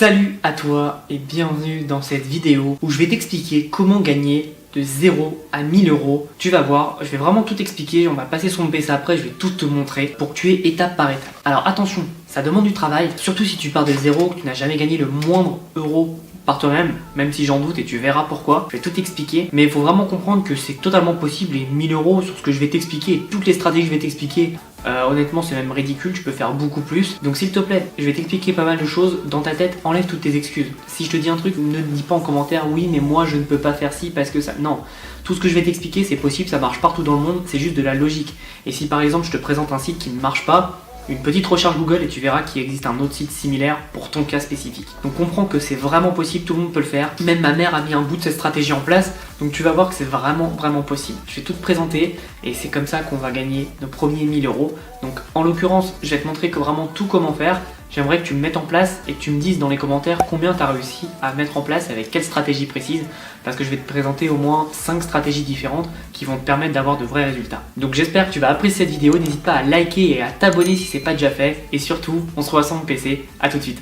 Salut à toi et bienvenue dans cette vidéo où je vais t'expliquer comment gagner de 0 à 1000 euros. Tu vas voir, je vais vraiment tout expliquer, on va passer sur mon PC après, je vais tout te montrer pour que tu aies étape par étape. Alors attention, ça demande du travail, surtout si tu pars de zéro, que tu n'as jamais gagné le moindre euro par toi-même, même si j'en doute et tu verras pourquoi. Je vais tout expliquer, mais il faut vraiment comprendre que c'est totalement possible et 1000 euros sur ce que je vais t'expliquer et toutes les stratégies que je vais t'expliquer, honnêtement c'est même ridicule, tu peux faire beaucoup plus. Donc s'il te plaît, je vais t'expliquer pas mal de choses. Dans ta tête, enlève toutes tes excuses. Si je te dis un truc, ne dis pas en commentaire oui mais moi je ne peux pas faire ci parce que ça... Non, tout ce que je vais t'expliquer c'est possible, ça marche partout dans le monde, c'est juste de la logique. Et si par exemple je te présente un site qui ne marche pas, une petite recherche Google et tu verras qu'il existe un autre site similaire pour ton cas spécifique. Donc comprends que c'est vraiment possible, tout le monde peut le faire. Même ma mère a mis un bout de cette stratégie en place, donc tu vas voir que c'est vraiment possible. Je vais tout te présenter et c'est comme ça qu'on va gagner nos premiers 1000 euros. Donc en l'occurrence, je vais te montrer vraiment tout comment faire. J'aimerais que tu me mettes en place et que tu me dises dans les commentaires combien tu as réussi à mettre en place, avec quelle stratégie précise, parce que je vais te présenter au moins 5 stratégies différentes qui vont te permettre d'avoir de vrais résultats. Donc j'espère que tu vas apprécier cette vidéo, n'hésite pas à liker et à t'abonner si c'est pas déjà fait, et surtout, on se revoit sur mon PC, à tout de suite.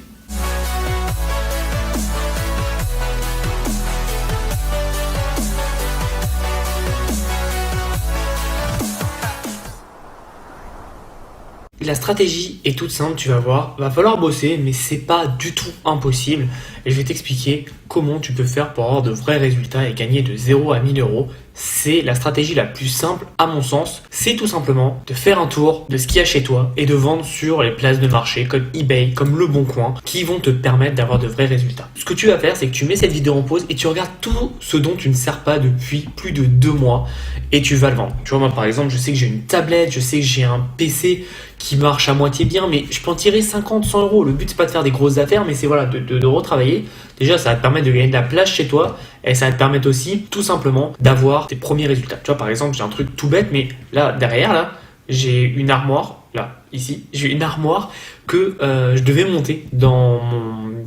La stratégie est toute simple, tu vas voir, va falloir bosser, mais c'est pas du tout impossible. Et je vais t'expliquer comment tu peux faire pour avoir de vrais résultats et gagner de 0 à 1000 euros. C'est la stratégie la plus simple à mon sens. C'est tout simplement de faire un tour de ce qu'il y a chez toi et de vendre sur les places de marché comme eBay, comme Le Bon Coin, qui vont te permettre d'avoir de vrais résultats. Ce que tu vas faire, c'est que tu mets cette vidéo en pause et tu regardes tout ce dont tu ne sers pas depuis plus de 2 mois et tu vas le vendre. Tu vois, moi par exemple, je sais que j'ai une tablette, je sais que j'ai un PC qui marche à moitié bien, mais je peux en tirer 50, 100 euros. Le but, c'est pas de faire des grosses affaires, mais c'est voilà, de retravailler. Déjà, ça va te permettre de gagner de la place chez toi et ça va te permettre aussi, tout simplement, d'avoir tes premiers résultats. Tu vois, par exemple, j'ai un truc tout bête, mais là, derrière, là, j'ai une armoire, là, ici, j'ai une armoire que je devais monter dans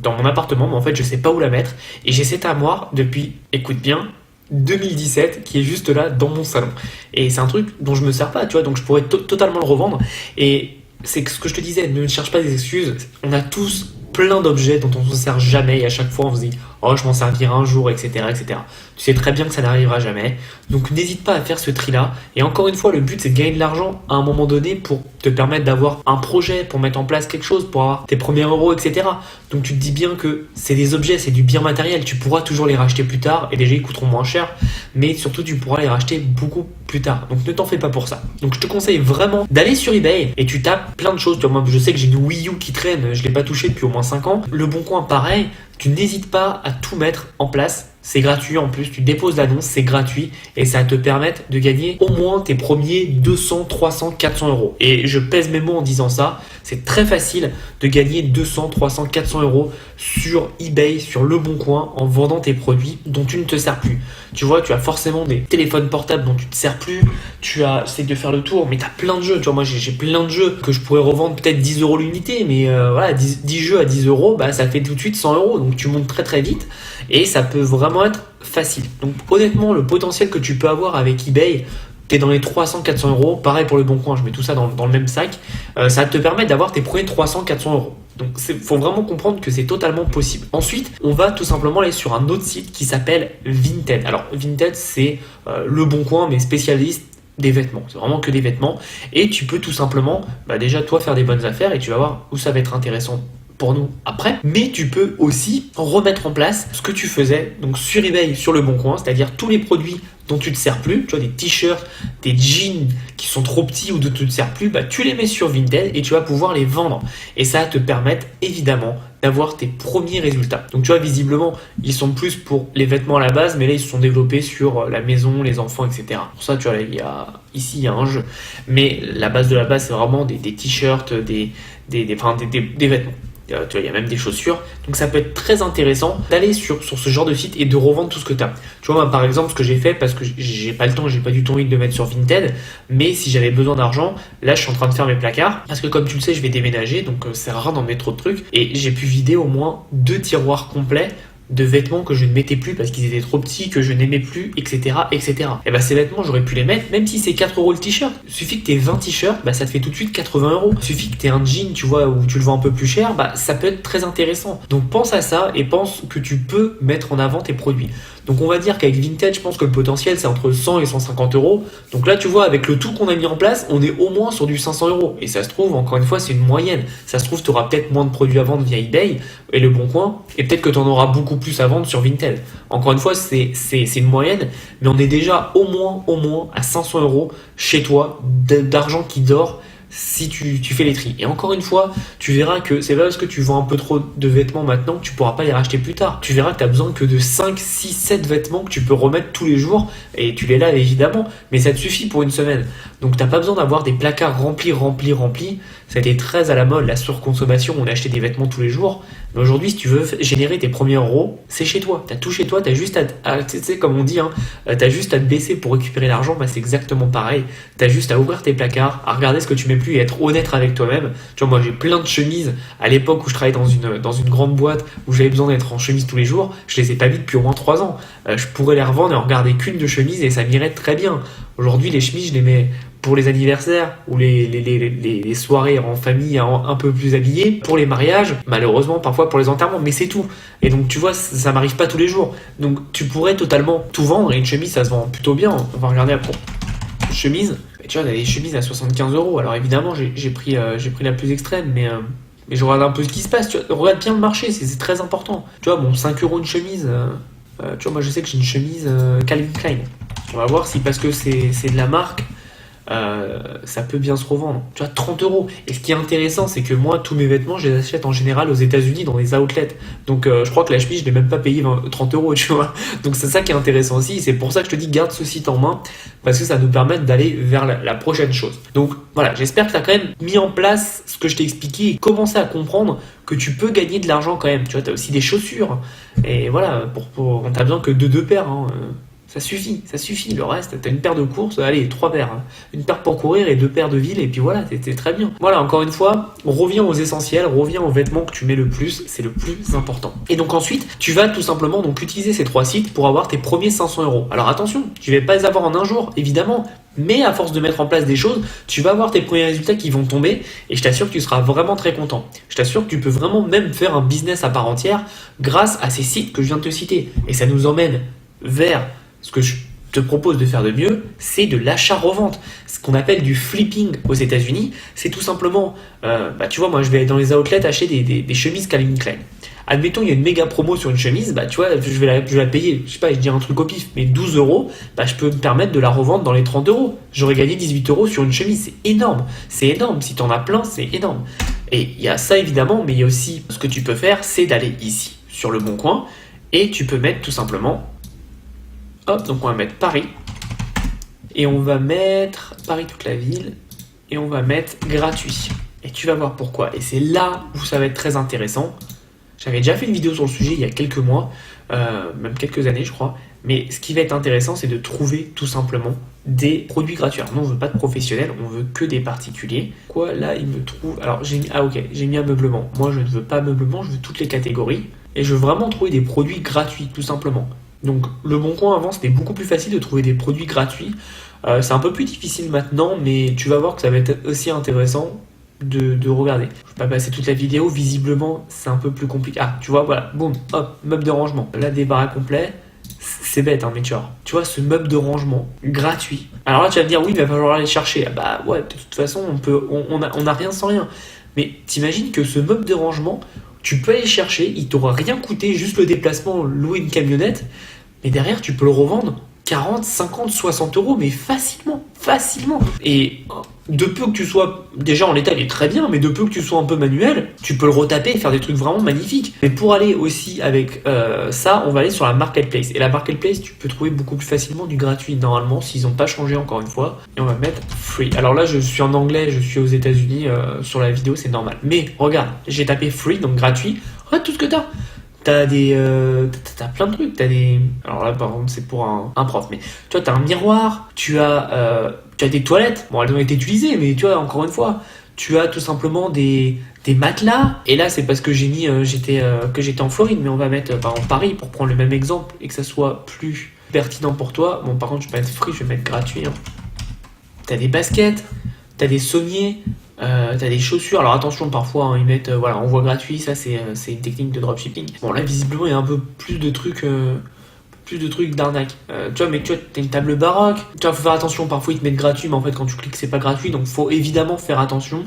mon appartement, mais en fait, je sais pas où la mettre. Et j'ai cette armoire depuis, écoute bien, 2017 qui est juste là dans mon salon, et c'est un truc dont je me sers pas, tu vois, donc je pourrais totalement le revendre. Et c'est ce que je te disais, ne cherche pas des excuses, on a tous plein d'objets dont on ne se sert jamais et à chaque fois on se dit oh je m'en servirai un jour, etc., etc. Tu sais très bien que ça n'arrivera jamais, donc n'hésite pas à faire ce tri là. Et encore une fois, le but c'est de gagner de l'argent à un moment donné pour te permettre d'avoir un projet, pour mettre en place quelque chose, pour avoir tes premiers euros, etc. Donc tu te dis bien que c'est des objets, c'est du bien matériel, tu pourras toujours les racheter plus tard et déjà ils coûteront moins cher, mais surtout tu pourras les racheter beaucoup plus tard, donc ne t'en fais pas pour ça. Donc je te conseille vraiment d'aller sur eBay et tu tapes plein de choses. Tu vois, moi je sais que j'ai une Wii U qui traîne, je l'ai pas touché depuis au moins 5 ans. Le Bon Coin pareil, tu n'hésites pas à tout mettre en place. C'est gratuit en plus, tu déposes l'annonce, c'est gratuit et ça va te permettre de gagner au moins tes premiers 200, 300, 400 euros. Et je pèse mes mots en disant ça, c'est très facile de gagner 200, 300, 400 euros sur eBay, sur Le Bon Coin, en vendant tes produits dont tu ne te sers plus. Tu vois, tu as forcément des téléphones portables dont tu ne te sers plus, essaies de faire le tour, mais tu as plein de jeux. Tu vois, moi j'ai plein de jeux que je pourrais revendre peut-être 10 euros l'unité, mais voilà, 10 jeux à 10 euros, bah, ça fait tout de suite 100 euros. Donc tu montes très vite et ça peut vraiment être facile. Donc honnêtement, le potentiel que tu peux avoir avec eBay, t'es dans les 300-400 euros. Pareil pour Le Bon Coin, je mets tout ça dans le même sac. Ça va te permettre d'avoir tes premiers 300-400 euros. Donc il faut vraiment comprendre que c'est totalement possible. Ensuite, on va tout simplement aller sur un autre site qui s'appelle Vinted. Alors Vinted, c'est Le Bon Coin, mais spécialiste des vêtements. C'est vraiment que des vêtements. Et tu peux tout simplement, déjà toi, faire des bonnes affaires et tu vas voir où ça va être intéressant pour nous après. Mais tu peux aussi remettre en place ce que tu faisais donc sur eBay, sur Le Bon Coin, c'est-à-dire tous les produits dont tu ne te sers plus, tu vois, des t-shirts, des jeans qui sont trop petits ou dont tu ne te sers plus, tu les mets sur Vinted et tu vas pouvoir les vendre. Et ça va te permettre évidemment d'avoir tes premiers résultats. Donc tu vois, visiblement, ils sont plus pour les vêtements à la base, mais là ils se sont développés sur la maison, les enfants, etc. Pour ça, tu vois, ici il y a un jeu. Mais la base de la base, c'est vraiment des t-shirts, des vêtements. Tu vois, il y a même des chaussures. Donc ça peut être très intéressant d'aller sur ce genre de site et de revendre tout ce que tu as. Tu vois, moi, par exemple, ce que j'ai fait, parce que j'ai pas le temps, j'ai pas du tout envie de le mettre sur Vinted, mais si j'avais besoin d'argent, là je suis en train de faire mes placards, parce que comme tu le sais, je vais déménager, donc c'est rare d'en mettre trop de trucs, et j'ai pu vider au moins 2 tiroirs complets de vêtements que je ne mettais plus parce qu'ils étaient trop petits, que je n'aimais plus, etc., etc. Et bah ces vêtements, j'aurais pu les mettre, même si c'est 4 euros le t-shirt. Il suffit que t'aies 20 t-shirts, bah ça te fait tout de suite 80 euros. Il suffit que t'aies un jean, tu vois, où tu le vends un peu plus cher, bah ça peut être très intéressant. Donc pense à ça et pense que tu peux mettre en avant tes produits. Donc on va dire qu'avec Vinted, je pense que le potentiel c'est entre 100 et 150 euros. Donc là, tu vois, avec le tout qu'on a mis en place, on est au moins sur du 500 euros. Et ça se trouve, encore une fois, c'est une moyenne. Ça se trouve, tu auras peut-être moins de produits à vendre via eBay et Le Bon Coin, et peut-être que tu en auras beaucoup plus à vendre sur Vinted. Encore une fois, c'est une moyenne, mais on est déjà au moins à 500 euros chez toi d'argent qui dort si tu fais les tris. Et encore une fois, tu verras que c'est pas parce que tu vends un peu trop de vêtements maintenant que tu pourras pas les racheter plus tard. Tu verras que tu as besoin que de 5, 6, 7 vêtements que tu peux remettre tous les jours et tu les laves évidemment, mais ça te suffit pour une semaine. Donc t'as pas besoin d'avoir des placards remplis. Ça a été très à la mode, la surconsommation, on achetait des vêtements tous les jours. Mais aujourd'hui, si tu veux générer tes premiers euros, c'est chez toi. T'as tout chez toi, t'as juste tu sais, comme on dit, hein, t'as juste à te baisser pour récupérer l'argent, bah c'est exactement pareil. T'as juste à ouvrir tes placards, à regarder ce que tu mets plus et être honnête avec toi-même. Tu vois, moi j'ai plein de chemises à l'époque où je travaillais dans une grande boîte où j'avais besoin d'être en chemise tous les jours. Je les ai pas mis depuis au moins 3 ans. Je pourrais les revendre et en regarder qu'une de chemise et ça m'irait très bien. Aujourd'hui, les chemises, je les mets pour les anniversaires ou les soirées en famille un peu plus habillées, pour les mariages, malheureusement parfois pour les enterrements, mais c'est tout. Et donc tu vois, ça m'arrive pas tous les jours. Donc tu pourrais totalement tout vendre et une chemise ça se vend plutôt bien. On va regarder après. Chemise, et tu vois, on a des chemises à 75 euros. Alors évidemment, j'ai pris la plus extrême, mais je regarde un peu ce qui se passe. Tu vois, regarde bien le marché, c'est très important. Tu vois, bon, 5 euros une chemise. Tu vois, moi je sais que j'ai une chemise Calvin Klein. On va voir si parce que c'est de la marque, ça peut bien se revendre. Tu vois, 30 euros. Et ce qui est intéressant, c'est que moi, tous mes vêtements, je les achète en général aux États-Unis dans les outlets. Donc, je crois que la chemise, je l'ai même pas payé 30 euros, tu vois. Donc, c'est ça qui est intéressant aussi. C'est pour ça que je te dis, garde ce site en main, parce que ça nous permet d'aller vers la prochaine chose. Donc, voilà, j'espère que tu as quand même mis en place ce que je t'ai expliqué et commencé à comprendre que tu peux gagner de l'argent quand même. Tu vois, tu as aussi des chaussures. Et voilà, on t'a besoin que de 2 paires, hein. Ça suffit. Le reste, t'as une paire de courses, allez, 3 paires. Une paire pour courir et 2 paires de ville, et puis voilà, t'es très bien. Voilà, encore une fois, reviens aux essentiels, reviens aux vêtements que tu mets le plus, c'est le plus important. Et donc ensuite, tu vas tout simplement donc utiliser ces 3 sites pour avoir tes premiers 500 euros. Alors attention, tu ne vas pas les avoir en un jour, évidemment, mais à force de mettre en place des choses, tu vas avoir tes premiers résultats qui vont tomber, et je t'assure que tu seras vraiment très content. Je t'assure que tu peux vraiment même faire un business à part entière grâce à ces sites que je viens de te citer. Et ça nous emmène vers ce que je te propose de faire de mieux, c'est de l'achat-revente. Ce qu'on appelle du flipping aux États-Unis, c'est tout simplement, tu vois, moi je vais dans les outlets acheter des chemises Calvin Klein. Admettons, il y a une méga promo sur une chemise, tu vois, je vais la payer, je sais pas, je dis un truc au pif, mais 12 euros, je peux me permettre de la revendre dans les 30 euros. J'aurais gagné 18 euros sur une chemise, c'est énorme. C'est énorme, si tu en as plein, c'est énorme. Et il y a ça évidemment, mais il y a aussi, ce que tu peux faire, c'est d'aller ici, sur Le Bon Coin, et tu peux mettre tout simplement, hop, donc on va mettre Paris, et on va mettre Paris toute la ville, et on va mettre gratuit. Et tu vas voir pourquoi. Et c'est là où ça va être très intéressant. J'avais déjà fait une vidéo sur le sujet il y a quelques mois, même quelques années je crois, mais ce qui va être intéressant c'est de trouver tout simplement des produits gratuits. Alors, nous on veut pas de professionnels, on veut que des particuliers. Quoi là il me trouve... Alors j'ai mis ameublement. Moi je ne veux pas ameublement, je veux toutes les catégories. Et je veux vraiment trouver des produits gratuits tout simplement. Donc Le Bon Coin avant c'était beaucoup plus facile de trouver des produits gratuits. C'est un peu plus difficile maintenant, mais tu vas voir que ça va être aussi intéressant de regarder. Je vais pas passer toute la vidéo, visiblement c'est un peu plus compliqué. Ah tu vois, voilà, boum, hop, meuble de rangement. Là débarras complet, c'est bête hein, mais tu vois ce meuble de rangement gratuit. Alors là tu vas me dire oui mais il va falloir aller chercher. Ah bah ouais, de toute façon on a rien sans rien. Mais t'imagines que ce meuble de rangement, tu peux aller chercher, il t'aura rien coûté, juste le déplacement, louer une camionnette, mais derrière tu peux le revendre 40, 50, 60 euros, mais facilement. Et de peu que tu sois, déjà en l'état il est très bien, mais de peu que tu sois un peu manuel, tu peux le retaper et faire des trucs vraiment magnifiques. Mais pour aller aussi avec ça, on va aller sur la marketplace. Et la marketplace, tu peux trouver beaucoup plus facilement du gratuit normalement, s'ils n'ont pas changé encore une fois. Et on va mettre free. Alors là, je suis en anglais, je suis aux États-Unis, sur la vidéo c'est normal. Mais regarde, j'ai tapé free, donc gratuit. Regarde tout ce que t'as. T'as plein de trucs, alors là par exemple c'est pour un prof, mais tu vois t'as un miroir, tu as des toilettes, bon elles ont été utilisées mais tu vois encore une fois, Tu as tout simplement des matelas. Et là, c'est parce que que j'étais en Floride, mais on va mettre par exemple Paris pour prendre le même exemple et que ça soit plus pertinent pour toi. Bon, par contre, je vais pas mettre free, je vais mettre gratuit. Hein. T'as des baskets, t'as des sommiers, t'as des chaussures. Alors attention, parfois hein, ils mettent envoi gratuit. Ça, c'est une technique de dropshipping. Bon, là, visiblement, il y a un peu plus de trucs. Plus de trucs d'arnaque. Tu vois, t'as une table baroque. Tu vois, faut faire attention. Parfois, ils te mettent gratuit, mais en fait, quand tu cliques, c'est pas gratuit. Donc, faut évidemment faire attention.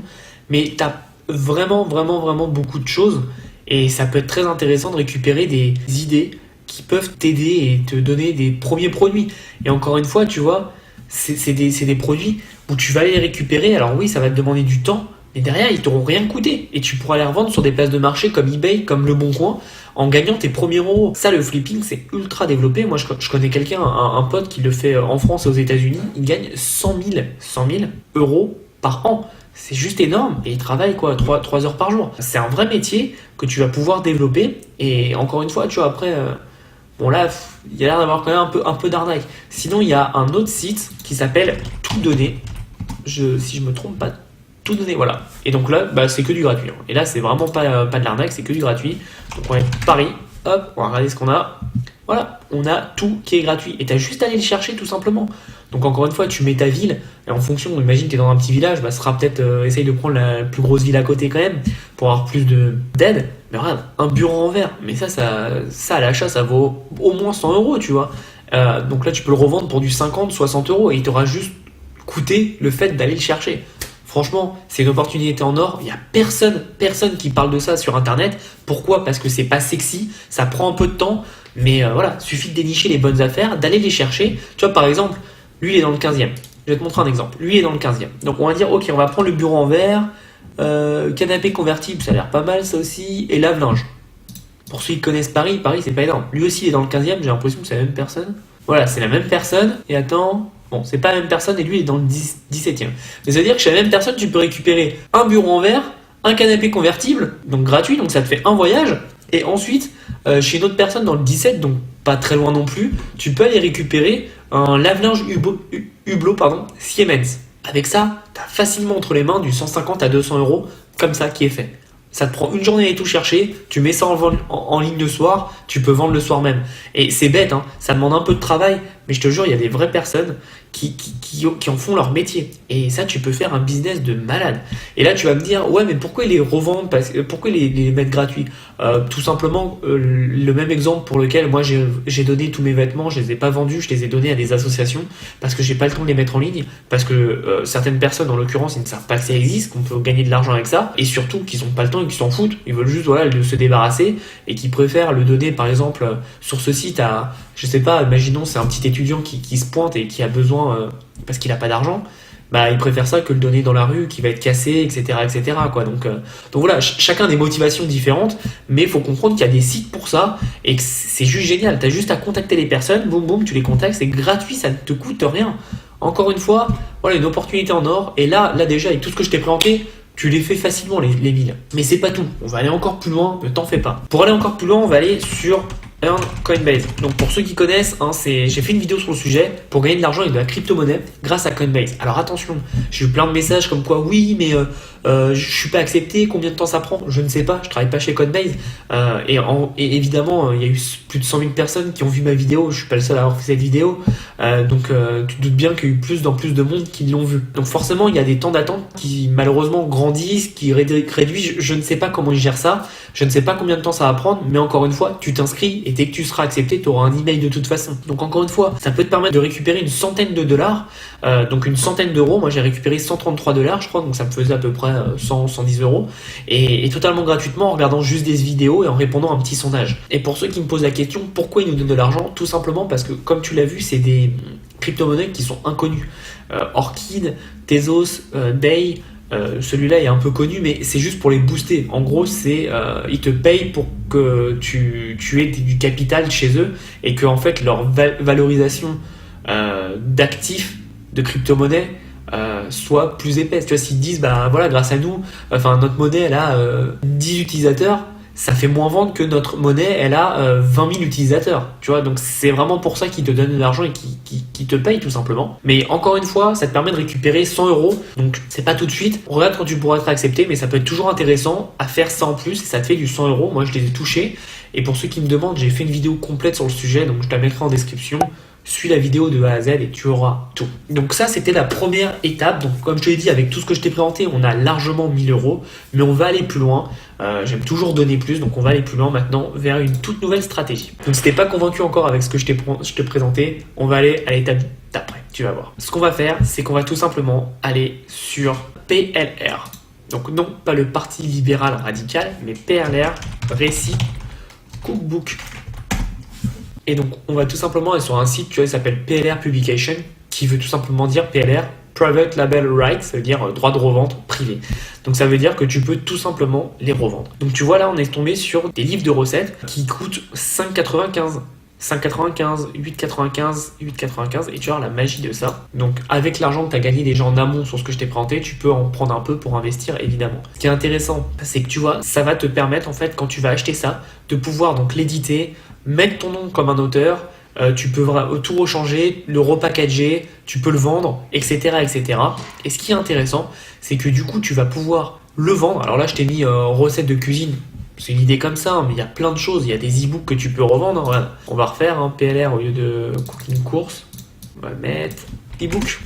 Mais t'as vraiment beaucoup de choses. Et ça peut être très intéressant de récupérer des idées qui peuvent t'aider et te donner des premiers produits. Et encore une fois, tu vois, c'est des produits où tu vas aller les récupérer. Alors oui, ça va te demander du temps, mais derrière, ils t'auront rien coûté. Et tu pourras les revendre sur des places de marché comme eBay, comme Le Bon Coin, en gagnant tes premiers euros. Ça, le flipping, c'est ultra développé. Moi, je connais quelqu'un, un pote qui le fait en France et aux États-Unis. Il gagne 100 000 euros par an. C'est juste énorme. Et il travaille 3 heures par jour. C'est un vrai métier que tu vas pouvoir développer. Et encore une fois, tu vois, après... Bon là, il y a l'air d'avoir quand même un peu d'arnaque. Sinon, il y a un autre site qui s'appelle Tout Donner. Si je me trompe pas, Tout Donner, voilà. Et donc là, c'est que du gratuit. Hein. Et là, c'est vraiment pas de l'arnaque, c'est que du gratuit. Donc on va mettre Paris, hop, on va regarder ce qu'on a. Voilà, on a tout qui est gratuit. Et tu as juste à aller le chercher tout simplement. Donc encore une fois, tu mets ta ville, et en fonction, imagine que tu es dans un petit village, ce sera peut-être, essaye de prendre la plus grosse ville à côté quand même, pour avoir plus d'aide. Mais regarde, un bureau en verre, mais ça à l'achat, ça vaut au moins 100 euros, tu vois. Donc là, tu peux le revendre pour du 50, 60 euros, et il t'aura juste coûté le fait d'aller le chercher. Franchement, c'est une opportunité en or. Il n'y a personne qui parle de ça sur Internet. Pourquoi ? Parce que c'est pas sexy, ça prend un peu de temps, mais voilà, suffit de dénicher les bonnes affaires, d'aller les chercher. Tu vois, par exemple, lui, il est dans le 15e. Je vais te montrer un exemple. Lui, il est dans le 15e. Donc, on va dire, ok, on va prendre le bureau en verre, canapé convertible, ça a l'air pas mal, ça aussi, et lave-linge. Pour ceux qui connaissent Paris, c'est pas énorme. Lui aussi, il est dans le 15e, j'ai l'impression que c'est la même personne. Voilà, c'est la même personne. Et attends, bon, c'est pas la même personne, et lui, il est dans le 17e. Mais ça veut dire que chez la même personne, tu peux récupérer un bureau en verre, un canapé convertible, donc gratuit, donc ça te fait un voyage. Et ensuite, chez une autre personne dans le 17, donc pas très loin non plus, tu peux aller récupérer un lave-linge Hublot Siemens. Avec ça, tu as facilement entre les mains du 150 à 200 euros comme ça qui est fait. Ça te prend une journée à tout chercher, tu mets ça en ligne le soir, tu peux vendre le soir même. Et c'est bête, hein, ça demande un peu de travail, mais je te jure, il y a des vraies personnes qui en font leur métier. Et ça, tu peux faire un business de malade. Et là, tu vas me dire, ouais, mais pourquoi ils les revendent ? Pourquoi les mettre gratuits ? Tout simplement, le même exemple pour lequel moi j'ai donné tous mes vêtements, je les ai pas vendus, je les ai donnés à des associations parce que j'ai pas le temps de les mettre en ligne, parce que certaines personnes, en l'occurrence, ils ne savent pas que ça existe, qu'on peut gagner de l'argent avec ça, et surtout qu'ils n'ont pas le temps et qu'ils s'en foutent. Ils veulent juste de se débarrasser et qu'ils préfèrent le donner, par exemple, sur ce site à, je sais pas, imaginons c'est un petit étudiant qui se pointe et qui a besoin parce qu'il n'a pas d'argent, il préfère ça que le donner dans la rue qui va être cassé, etc. quoi. Donc voilà, chacun a des motivations différentes, mais il faut comprendre qu'il y a des sites pour ça et que c'est juste génial. Tu as juste à contacter les personnes, boum boum, tu les contactes, c'est gratuit, ça ne te coûte rien. Encore une fois, voilà une opportunité en or. Et là déjà, avec tout ce que je t'ai présenté, tu les fais facilement les 1000. Mais c'est pas tout, on va aller encore plus loin, ne t'en fais pas. Pour aller encore plus loin, on va aller sur Coinbase. Donc pour ceux qui connaissent, j'ai fait une vidéo sur le sujet pour gagner de l'argent avec de la crypto-monnaie grâce à Coinbase. Alors attention, j'ai eu plein de messages comme quoi oui mais je suis pas accepté, combien de temps ça prend ? Je ne sais pas, je travaille pas chez Coinbase. Et évidemment, il y a eu plus de 100 000 personnes qui ont vu ma vidéo, je suis pas le seul à avoir fait cette vidéo. Donc tu te doutes bien qu'il y a eu plus de monde qui l'ont vu. Donc forcément, il y a des temps d'attente qui malheureusement grandissent, qui réduisent. Je ne sais pas comment ils gèrent ça, je ne sais pas combien de temps ça va prendre, mais encore une fois, tu t'inscris et dès que tu seras accepté, tu auras un email de toute façon. Donc encore une fois, ça peut te permettre de récupérer une centaine de dollars, donc une centaine d'euros. Moi j'ai récupéré 133 dollars je crois, donc ça me faisait à peu près 110 euros, et totalement gratuitement en regardant juste des vidéos et en répondant à un petit sondage. Et pour ceux qui me posent la question, pourquoi ils nous donnent de l'argent ? Tout simplement parce que, comme tu l'as vu, c'est des crypto-monnaies qui sont inconnues. Orchid, Tezos, Day, celui-là est un peu connu, mais c'est juste pour les booster. En gros, ils te payent pour que tu aies du capital chez eux et que en fait leur valorisation d'actifs de crypto-monnaie soit plus épaisse. Tu vois, s'ils disent voilà, grâce à nous, notre monnaie elle a 10 utilisateurs ça fait moins vendre que notre monnaie, elle a 20 000 utilisateurs, tu vois, donc c'est vraiment pour ça qu'ils te donnent de l'argent et qui te payent tout simplement. Mais encore une fois, ça te permet de récupérer 100 euros, donc c'est pas tout de suite. Regarde quand tu pourras être accepté, mais ça peut être toujours intéressant à faire ça en plus, et ça te fait du 100 euros. Moi, je les ai touchés, et pour ceux qui me demandent, j'ai fait une vidéo complète sur le sujet, donc je te la mettrai en description. Suis la vidéo de A à Z et tu auras tout. Donc ça, c'était la première étape. Donc comme je te l'ai dit, avec tout ce que je t'ai présenté, on a largement 1000 euros, mais on va aller plus loin. J'aime toujours donner plus, donc on va aller plus loin maintenant vers une toute nouvelle stratégie. Donc si t'es pas convaincu encore avec ce que je t'ai présenté, on va aller à l'étape d'après, tu vas voir. Ce qu'on va faire, c'est qu'on va tout simplement aller sur PLR. Donc non, pas le Parti libéral radical, mais PLR, Récit Cookbook. Et donc, on va tout simplement aller sur un site, tu vois, il s'appelle PLR Publication, qui veut tout simplement dire PLR, Private Label Rights, ça veut dire droit de revente privé. Donc, ça veut dire que tu peux tout simplement les revendre. Donc, tu vois, là, on est tombé sur des livres de recettes qui coûtent 5,95. 5,95, 8,95, 8,95 et tu vois la magie de ça. Donc avec l'argent que tu as gagné déjà en amont sur ce que je t'ai présenté, tu peux en prendre un peu pour investir évidemment. Ce qui est intéressant, c'est que tu vois, ça va te permettre en fait quand tu vas acheter ça, de pouvoir donc l'éditer, mettre ton nom comme un auteur, tu peux tout rechanger, le repackager, tu peux le vendre, etc., etc. Et ce qui est intéressant, c'est que du coup tu vas pouvoir le vendre. Alors là je t'ai mis recette de cuisine. C'est une idée comme ça, hein, mais il y a plein de choses. Il y a des e-books que tu peux revendre. Hein, voilà. On va refaire un PLR au lieu de Cooking Course. On va mettre e-book.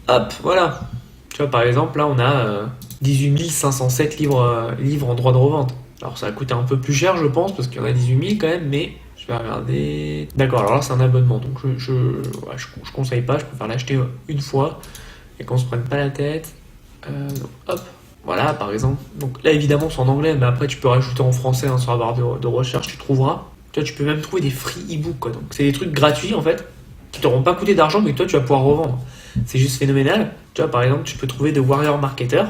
Hop, voilà. Tu vois, par exemple, là, on a 18 507 livres en droit de revente. Alors, ça va coûter un peu plus cher, je pense, parce qu'il y en a 18 000 quand même, mais je vais regarder. D'accord, alors là, c'est un abonnement. Donc, je conseille pas. Je préfère l'acheter une fois et qu'on se prenne pas la tête. Donc, hop. Voilà, par exemple. Donc là, évidemment, c'est en anglais, mais après, tu peux rajouter en français hein, sur la barre de recherche, tu trouveras. Tu vois, tu peux même trouver des free e-books, quoi. Donc, c'est des trucs gratuits, en fait, qui t'auront pas coûté d'argent, mais que toi, tu vas pouvoir revendre. C'est juste phénoménal. Tu vois, par exemple, tu peux trouver The Warrior Marketer.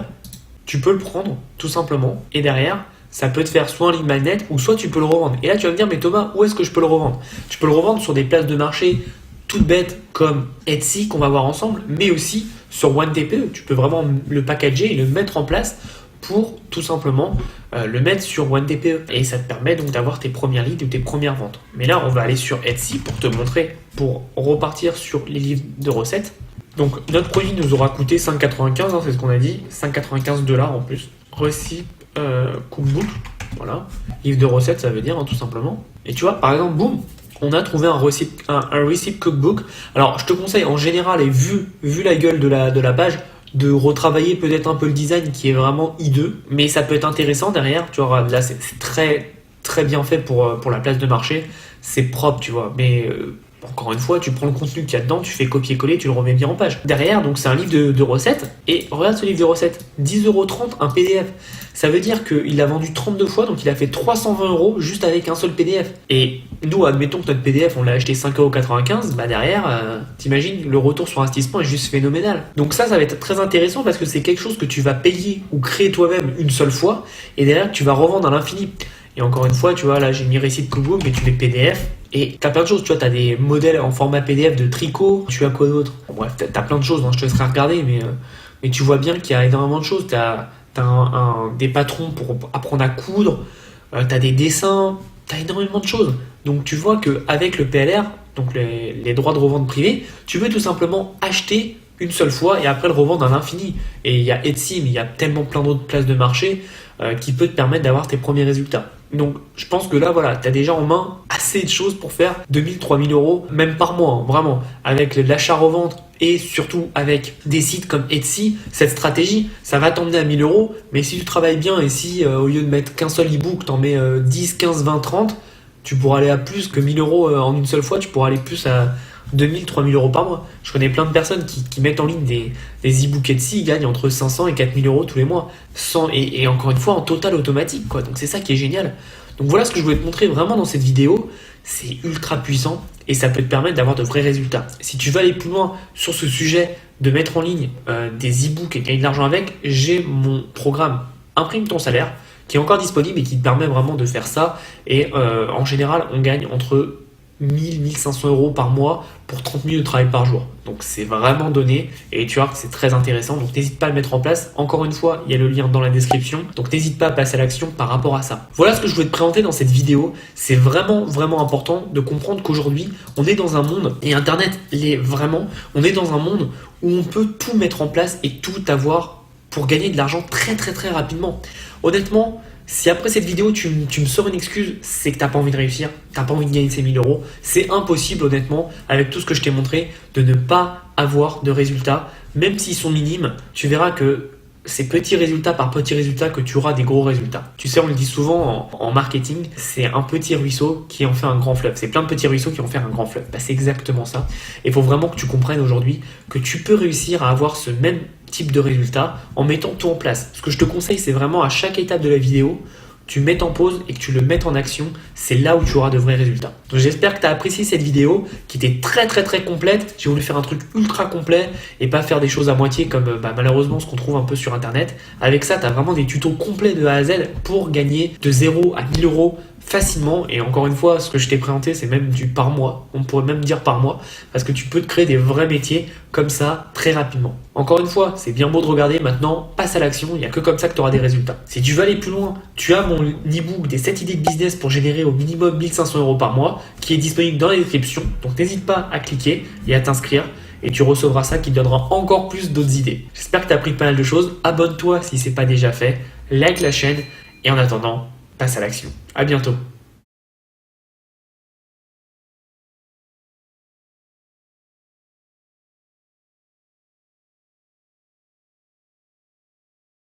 Tu peux le prendre, tout simplement. Et derrière, ça peut te faire soit un lead magnet, ou soit tu peux le revendre. Et là, tu vas me dire, mais Thomas, où est-ce que je peux le revendre? Tu peux le revendre sur des places de marché toutes bêtes comme Etsy qu'on va voir ensemble, mais aussi sur OneDPE. Tu peux vraiment le packager et le mettre en place pour tout simplement le mettre sur OneDPE. Et ça te permet donc d'avoir tes premières leads ou tes premières ventes. Mais là, on va aller sur Etsy pour te montrer, pour repartir sur les livres de recettes. Donc notre produit nous aura coûté 5,95, hein, c'est ce qu'on a dit, 5,95 $ en plus. Recipe Cookbook, voilà. Livre de recettes, ça veut dire hein, tout simplement. Et tu vois, par exemple, boum, on a trouvé un recipe cookbook. Alors, je te conseille en général, et vu la gueule de la page, de retravailler peut-être un peu le design qui est vraiment hideux. Mais ça peut être intéressant derrière. Tu vois, là, c'est très, très bien fait pour la place de marché. C'est propre, tu vois. Mais encore une fois, tu prends le contenu qu'il y a dedans, tu fais copier-coller, tu le remets bien en page. Derrière, donc c'est un livre de recettes. Et regarde ce livre de recettes. 10,30 € un PDF. Ça veut dire qu'il a vendu 32 fois, donc il a fait 320 € juste avec un seul PDF. Et nous, admettons que notre PDF, on l'a acheté 5,95 €, bah derrière, t'imagines, le retour sur investissement est juste phénoménal. Donc ça va être très intéressant parce que c'est quelque chose que tu vas payer ou créer toi-même une seule fois, et derrière, tu vas revendre à l'infini. Et encore une fois, tu vois, là, j'ai mis Récit Cookbook, mais tu mets PDF, et t'as plein de choses, tu vois, t'as des modèles en format PDF de tricot, tu as quoi d'autre? Bon, bref, t'as plein de choses, hein, je te laisserai regarder, mais tu vois bien qu'il y a énormément de choses. T'as des patrons pour apprendre à coudre, t'as des dessins, t'as énormément de choses. Donc tu vois qu'avec le PLR, donc les droits de revente privés, tu peux tout simplement acheter une seule fois et après le revendre à l'infini. Et il y a Etsy, mais il y a tellement plein d'autres places de marché qui peut te permettre d'avoir tes premiers résultats. Donc je pense que là, voilà, tu as déjà en main assez de choses pour faire 2000, 3000 €, même par mois, hein, vraiment. Avec l'achat-revente et surtout avec des sites comme Etsy, cette stratégie, ça va t'emmener à 1000 €. Mais si tu travailles bien et si au lieu de mettre qu'un seul e-book, t'en mets 10, 15, 20, 30, tu pourras aller à plus que 1000 € en une seule fois, tu pourras aller plus à 2000, 3000 € par mois. Je connais plein de personnes qui mettent en ligne des e-books Etsy, ils gagnent entre 500 et 4000 € tous les mois. Et encore une fois, en total automatique, quoi. Donc c'est ça qui est génial. Donc voilà ce que je voulais te montrer vraiment dans cette vidéo. C'est ultra puissant et ça peut te permettre d'avoir de vrais résultats. Si tu veux aller plus loin sur ce sujet de mettre en ligne des e-books et gagner de l'argent avec, j'ai mon programme Imprime ton salaire qui est encore disponible et qui te permet vraiment de faire ça. Et en général, on gagne entre 1 500 € par mois pour 30 minutes de travail par jour. Donc c'est vraiment donné et tu vois que c'est très intéressant. Donc n'hésite pas à le mettre en place. Encore une fois, il y a le lien dans la description. Donc n'hésite pas à passer à l'action par rapport à ça. Voilà ce que je voulais te présenter dans cette vidéo. C'est vraiment important de comprendre qu'aujourd'hui, on est dans un monde, et Internet l'est vraiment, on est dans un monde où on peut tout mettre en place et tout avoir pour gagner de l'argent très rapidement. Honnêtement, si après cette vidéo tu me sors une excuse, c'est que t'as pas envie de réussir, t'as pas envie de gagner ces 1000 €. C'est impossible honnêtement, avec tout ce que je t'ai montré, de ne pas avoir de résultats, même s'ils sont minimes. Tu verras que c'est petit résultat par petit résultat que tu auras des gros résultats. Tu sais, on le dit souvent en marketing, c'est un petit ruisseau qui en fait un grand fleuve. C'est plein de petits ruisseaux qui en font un grand fleuve. Bah, c'est exactement ça. Et il faut vraiment que tu comprennes aujourd'hui que tu peux réussir à avoir ce même type de résultat en mettant tout en place. Ce que je te conseille, c'est vraiment à chaque étape de la vidéo, tu mets en pause et que tu le mettes en action, c'est là où tu auras de vrais résultats. Donc j'espère que tu as apprécié cette vidéo qui était très complète. J'ai voulu faire un truc ultra complet et pas faire des choses à moitié comme malheureusement ce qu'on trouve un peu sur internet. Avec ça, tu as vraiment des tutos complets de A à Z pour gagner de 0 à 1000 € facilement. Et encore une fois, ce que je t'ai présenté, c'est même du par mois. On pourrait même dire par mois parce que tu peux te créer des vrais métiers comme ça très rapidement. Encore une fois, c'est bien beau de regarder, maintenant passe à l'action, il n'y a que comme ça que tu auras des résultats. Si tu veux aller plus loin, tu as mon e-book des 7 idées de business pour générer au minimum 1 500 € par mois qui est disponible dans la description. Donc n'hésite pas à cliquer et à t'inscrire et tu recevras ça qui te donnera encore plus d'autres idées. J'espère que tu as appris pas mal de choses. Abonne-toi si ce n'est pas déjà fait, like la chaîne et en attendant, passe à l'action. À bientôt.